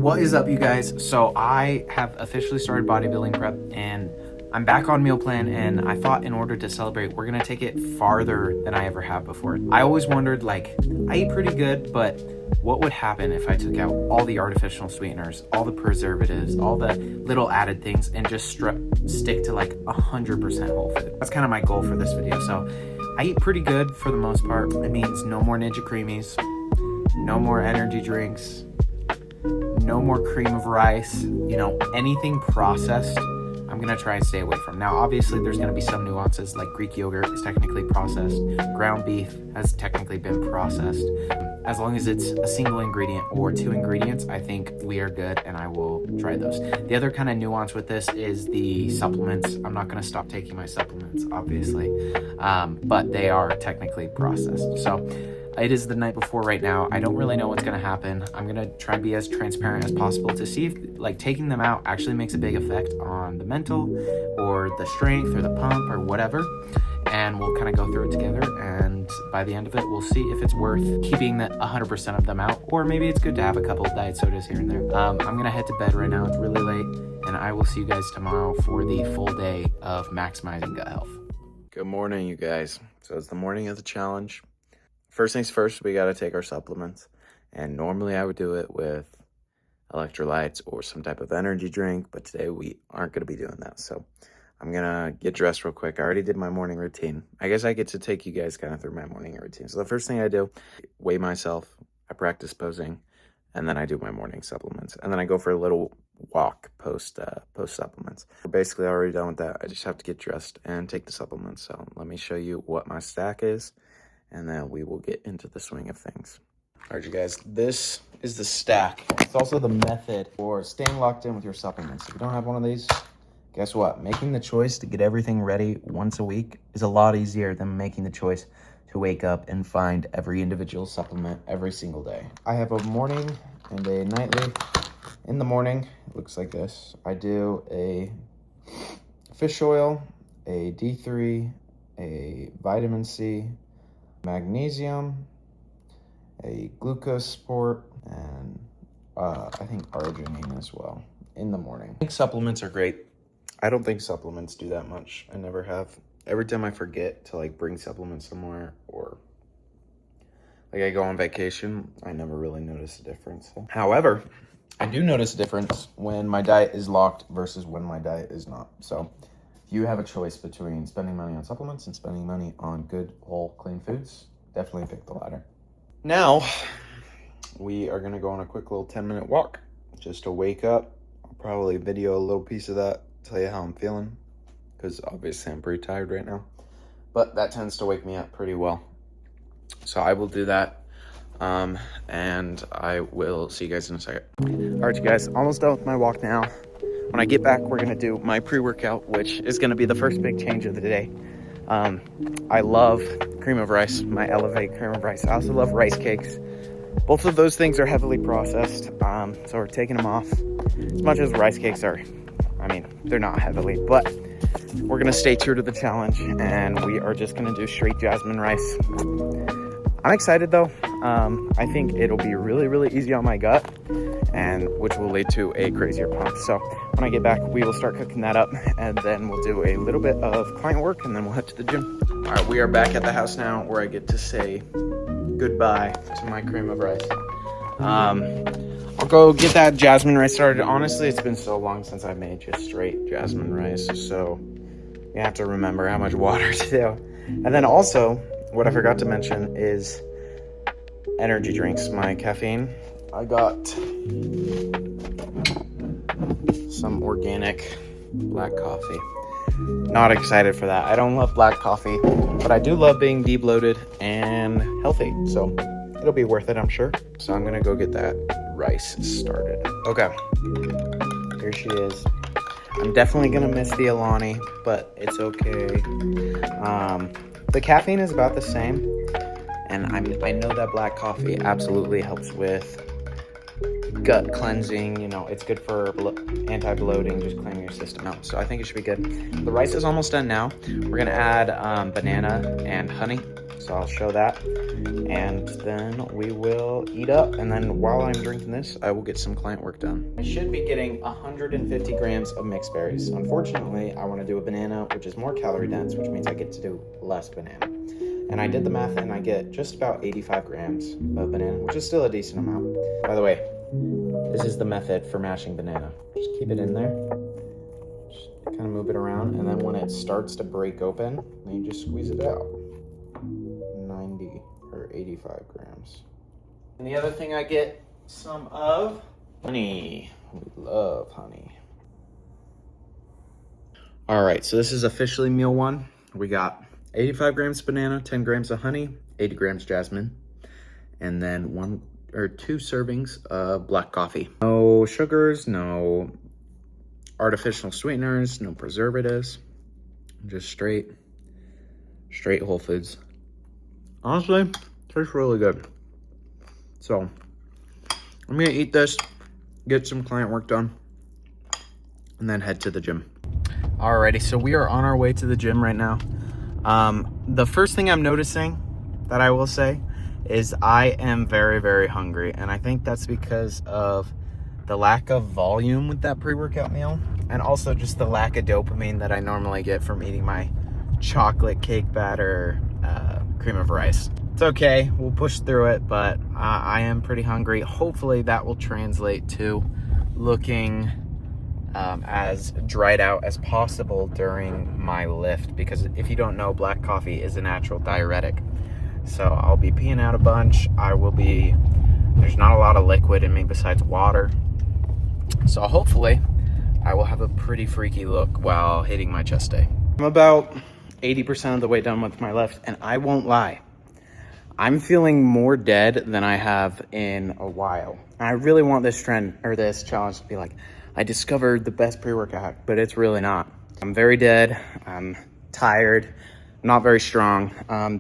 What is up, you guys? So I have officially started bodybuilding prep and I'm back on meal plan, and I thought in order to celebrate, we're gonna take it farther than I ever have before. I always wondered, like, I eat pretty good, but what would happen if I took out all the artificial sweeteners, all the preservatives, all the little added things, and just stick to like 100% whole food? That's kind of my goal for this video. So I eat pretty good for the most part. It means no more Ninja Creamies, no more energy drinks, no more cream of rice, you know, anything processed, I'm gonna try and stay away from. Now, obviously, there's gonna be some nuances, like Greek yogurt is technically processed, ground beef has technically been processed. As long as it's a single ingredient or 2 ingredients, I think we are good, and I will try those. The other kind of nuance with this is the supplements. I'm not gonna stop taking my supplements, obviously, but they are technically processed. So it is the night before right now. I don't really know what's gonna happen. I'm gonna try and be as transparent as possible to see if like taking them out actually makes a big effect on the mental or the strength or the pump or whatever. And we'll kind of go through it together, and by the end of it, we'll see if it's worth keeping the 100% of them out, or maybe it's good to have a couple of diet sodas here and there. I'm gonna head to bed right now. It's really late, and I will see you guys tomorrow for the full day of maximizing gut health. Good morning, you guys. So it's the morning of the challenge. First things first, we got to take our supplements. And normally I would do it with electrolytes or some type of energy drink, but today we aren't going to be doing that. So I'm going to get dressed real quick. I already did my morning routine. I guess I get to take you guys kind of through my morning routine. So the first thing I do, weigh myself, I practice posing, and then I do my morning supplements. And then I go for a little walk post supplements. We're basically already done with that. I just have to get dressed and take the supplements. So let me show you what my stack is, and then we will get into the swing of things. All right, you guys, this is the stack. It's also the method for staying locked in with your supplements. If you don't have one of these, guess what? Making the choice to get everything ready once a week is a lot easier than making the choice to wake up and find every individual supplement every single day. I have a morning and a nightly. In the morning, it looks like this. I do a fish oil, a D3, a vitamin C, magnesium, a glucose support, and I think arginine as well in the morning. I think supplements are great. I don't think supplements do that much. I never have. Every time I forget to like bring supplements somewhere, or like I go on vacation, I never really notice a difference. However, I do notice a difference when my diet is locked versus when my diet is not. So if you have a choice between spending money on supplements and spending money on good, whole, clean foods, definitely pick the latter. Now, we are gonna go on a quick little 10-minute walk just to wake up. I'll probably video a little piece of that, tell you how I'm feeling, because obviously I'm pretty tired right now. But that tends to wake me up pretty well. So I will do that, and I will see you guys in a second. All right, you guys, almost done with my walk now. When I get back, we're gonna do my pre-workout, which is gonna be the first big change of the day. I love cream of rice, my Elevate cream of rice. I also love rice cakes. Both of those things are heavily processed, so we're taking them off. As much as rice cakes are, I mean, they're not heavily, but we're gonna stay true to the challenge, and we are just gonna do straight jasmine rice. I'm excited though. I think it'll be really, really easy on my gut, and which will lead to a crazier pump. So when I get back, we will start cooking that up, and then we'll do a little bit of client work, and then we'll head to the gym. All right, we are back at the house now, where I get to say goodbye to my cream of rice. I'll go get that jasmine rice started. Honestly, it's been so long since I made just straight jasmine rice, so you have to remember how much water to do. And then also, what I forgot to mention is energy drinks, my caffeine. I got some organic black coffee. Not excited for that. I don't love black coffee, but I do love being de-bloated and healthy, so it'll be worth it, I'm sure. So I'm gonna go get that rice started. Okay, here she is. I'm definitely gonna miss the Alani, but it's okay. The caffeine is about the same, and I know that black coffee absolutely helps with gut cleansing. You know, it's good for anti-bloating, just clearing your system out. So I think it should be good. The rice is almost done now. We're gonna add banana and honey. So I'll show that, and then we will eat up. And then while I'm drinking this, I will get some client work done. I should be getting 150 grams of mixed berries. Unfortunately, I want to do a banana, which is more calorie dense, which means I get to do less banana. And I did the math, and I get just about 85 grams of banana, which is still a decent amount. By the way, this is the method for mashing banana. Just keep it in there. Just kind of move it around, and then when it starts to break open, then you just squeeze it out. 90 or 85 grams. And the other thing I get some of, honey. We love honey. All right, so this is officially meal one. We got 85 grams banana, 10 grams of honey, 80 grams jasmine, and then 1 or 2 servings of black coffee. No sugars, no artificial sweeteners, no preservatives, just straight whole foods. Honestly, tastes really good. So I'm gonna eat this, get some client work done, and then head to the gym. Alrighty, so we are on our way to the gym right now. The first thing I'm noticing that I will say is I am very, very hungry. And I think that's because of the lack of volume with that pre-workout meal. And also just the lack of dopamine that I normally get from eating my chocolate cake batter, cream of rice. It's okay, we'll push through it, but I am pretty hungry. Hopefully that will translate to looking as dried out as possible during my lift, because if you don't know, black coffee is a natural diuretic. So I'll be peeing out a bunch. There's not a lot of liquid in me besides water. So hopefully I will have a pretty freaky look while hitting my chest day. I'm about 80% of the way done with my lift, and I won't lie, I'm feeling more dead than I have in a while. And I really want this challenge to be like, I discovered the best pre-workout hack, but it's really not. I'm very dead, I'm tired, not very strong.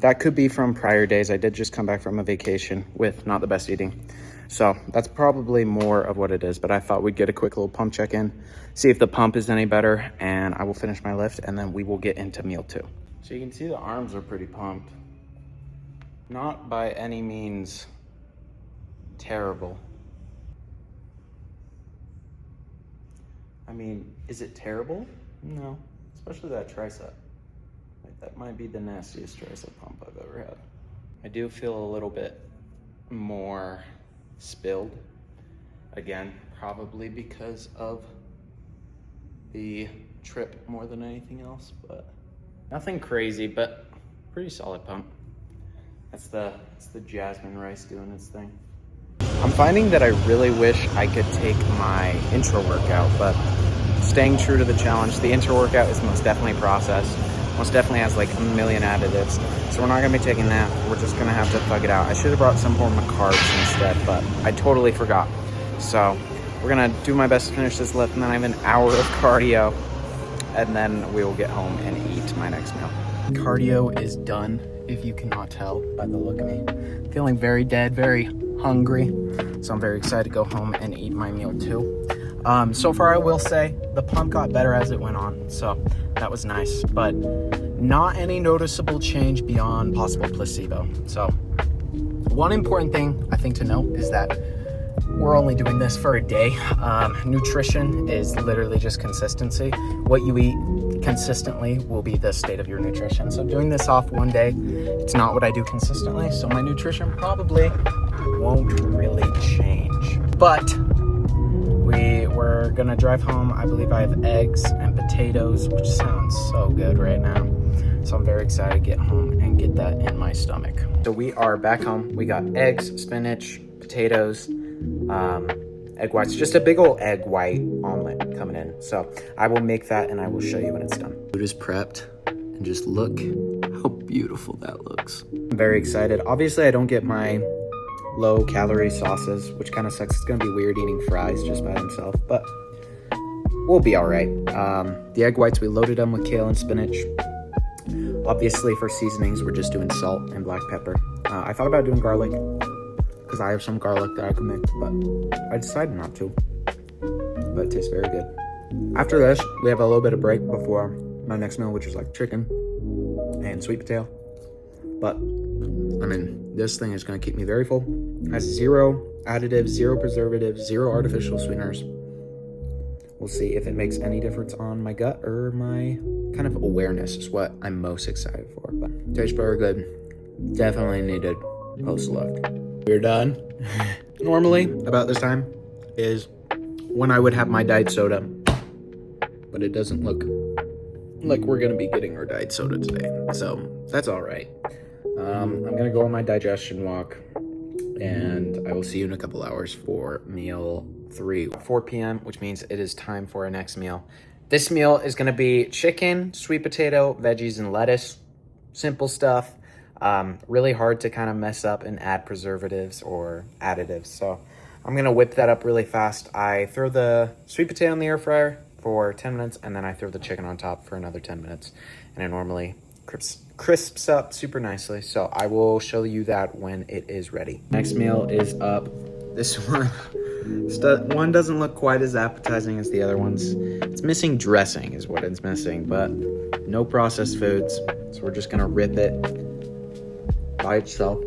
That could be from prior days. I did just come back from a vacation with not the best eating. So that's probably more of what it is, but I thought we'd get a quick little pump check in, see if the pump is any better, and I will finish my lift, and then we will get into meal 2. So you can see the arms are pretty pumped. Not by any means terrible. I mean, is it terrible? No, especially that tricep. Like, that might be the nastiest tricep pump I've ever had. I do feel a little bit more spilled. Again, probably because of the trip more than anything else, but nothing crazy, but pretty solid pump. That's the jasmine rice doing its thing. I'm finding that I really wish I could take my intro workout, but staying true to the challenge, the intro workout is most definitely processed, most definitely has like a million additives, so we're not gonna be taking that. We're just gonna have to thug it out. I should have brought some form of carbs instead, but I totally forgot. So we're gonna do my best to finish this lift, and then I have an hour of cardio, and then we will get home and eat my next meal. Cardio is done, if you cannot tell by the look of me. Feeling very dead, very hungry, so I'm very excited to go home and eat my meal 2. So far I will say the pump got better as it went on, so that was nice, but not any noticeable change beyond possible placebo. So one important thing I think to note is that we're only doing this for a day. Nutrition is literally just consistency. What you eat consistently will be the state of your nutrition. So doing this off one day, it's not what I do consistently, so my nutrition probably won't really change. But we're gonna drive home. I believe I have eggs and potatoes, which sounds so good right now. So I'm very excited to get home and get that in my stomach. So we are back home. We got eggs, spinach, potatoes, egg whites, just a big old egg white omelet coming in. So I will make that and I will show you when it's done. Food is prepped, and just look how beautiful that looks. I'm very excited. Obviously I don't get my low calorie sauces, which kind of sucks. It's gonna be weird eating fries just by themselves, but we'll be all right. The egg whites, we loaded them with kale and spinach. Obviously for seasonings, we're just doing salt and black pepper. I thought about doing garlic because I have some garlic that I could mix, but I decided not to. But it tastes very good. After this, we have a little bit of break before my next meal, which is like chicken and sweet potato. But I mean, this thing is going to keep me very full. Has 0 additives, 0 preservatives, 0 artificial sweeteners. We'll see if it makes any difference on my gut or my kind of awareness is what I'm most excited for. But tastes very good. Definitely needed post look. We're done. Normally, about this time is when I would have my diet soda, but it doesn't look like we're gonna be getting our diet soda today, so that's all right. I'm gonna go on my digestion walk, and I will see you in a couple hours for meal 3. 4 p.m., which means it is time for our next meal. This meal is gonna be chicken, sweet potato, veggies, and lettuce. Simple stuff. Really hard to kind of mess up and add preservatives or additives. So I'm gonna whip that up really fast. I throw the sweet potato in the air fryer for 10 minutes, and then I throw the chicken on top for another 10 minutes. And it normally crisps up super nicely. So I will show you that when it is ready. Next meal is up. This one doesn't look quite as appetizing as the other ones. It's missing dressing is what it's missing, but no processed foods. So we're just gonna rip it by itself.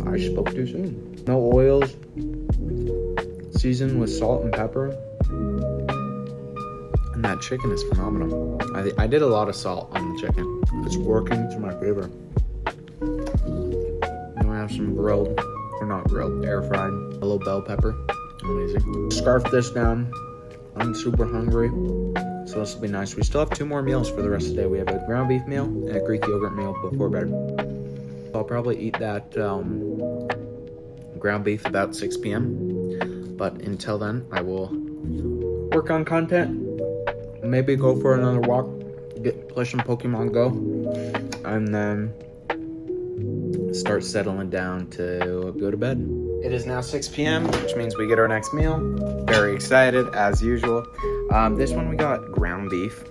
I spoke too soon. No oils, seasoned with salt and pepper. And that chicken is phenomenal. I did a lot of salt on the chicken. It's working to my favor. Then we have some grilled, or not grilled, air fried yellow bell pepper. Amazing. Scarf this down. I'm super hungry, so this will be nice. We still have 2 more meals for the rest of the day. We have a ground beef meal and a Greek yogurt meal before bed. I'll probably eat that ground beef about 6 p.m. But until then, I will work on content. Maybe go for another walk, play some Pokemon Go, and then start settling down to go to bed. It is now 6 p.m., which means we get our next meal. Very excited, as usual. This one we got ground beef.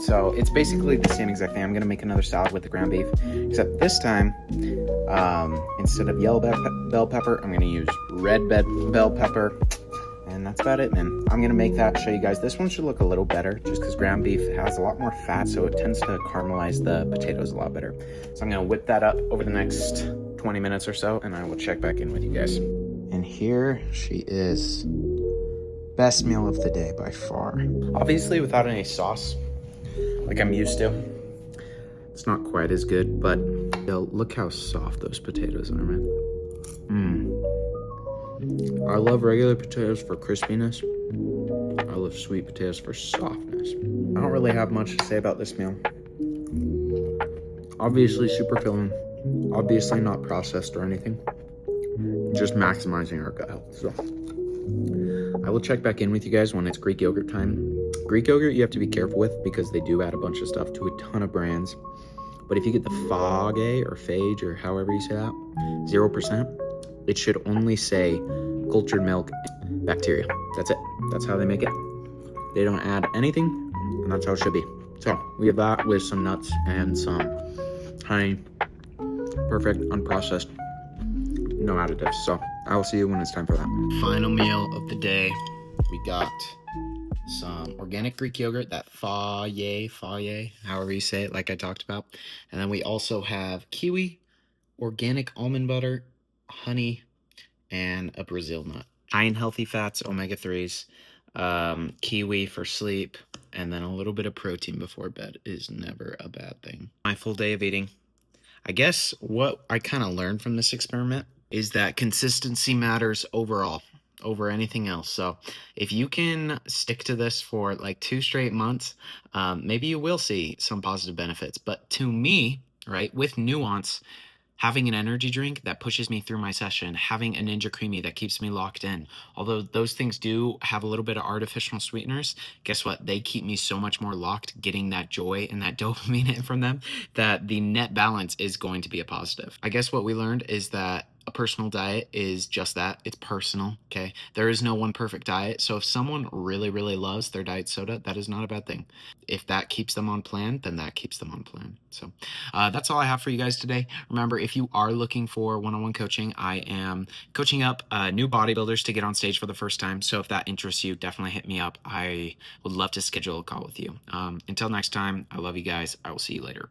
So it's basically the same exact thing. I'm gonna make another salad with the ground beef, except this time, instead of yellow bell pepper, I'm gonna use red bell pepper. And that's about it, man. I'm gonna make that, show you guys. This one should look a little better just because ground beef has a lot more fat, so it tends to caramelize the potatoes a lot better. So I'm gonna whip that up over the next 20 minutes or so, and I will check back in with you guys. And here she is. Best meal of the day by far. Obviously without any sauce, like I'm used to. It's not quite as good, but yo, look how soft those potatoes are, man. I love regular potatoes for crispiness. I love sweet potatoes for softness. I don't really have much to say about this meal. Obviously super filling. Obviously not processed or anything. Just maximizing our gut health. So I will check back in with you guys when it's Greek yogurt time. Greek yogurt you have to be careful with because they do add a bunch of stuff to a ton of brands. But if you get the Fage or Phage or however you say that, 0%, it should only say cultured milk bacteria. That's it. That's how they make it. They don't add anything, and that's how it should be. So we have that with some nuts and some honey. Perfect, unprocessed, no additives. So I will see you when it's time for that. Final meal of the day. We got some organic Greek yogurt, that Fage, however you say it, like I talked about. And then we also have kiwi, organic almond butter, honey, and a Brazil nut. High in healthy fats, omega-3s, kiwi for sleep, and then a little bit of protein before bed is never a bad thing. My full day of eating. I guess what I kind of learned from this experiment is that consistency matters overall over anything else. So if you can stick to this for like 2 straight months, maybe you will see some positive benefits. But to me, right, with nuance, having an energy drink that pushes me through my session, having a Ninja Creamy that keeps me locked in. Although those things do have a little bit of artificial sweeteners, guess what? They keep me so much more locked, getting that joy and that dopamine from them, that the net balance is going to be a positive. I guess what we learned is that a personal diet is just that. It's personal, okay? There is no one perfect diet. So if someone really, really loves their diet soda, that is not a bad thing. If that keeps them on plan, then that keeps them on plan. So that's all I have for you guys today. Remember, if you are looking for one-on-one coaching, I am coaching up new bodybuilders to get on stage for the first time. So if that interests you, definitely hit me up. I would love to schedule a call with you. Until next time, I love you guys. I will see you later.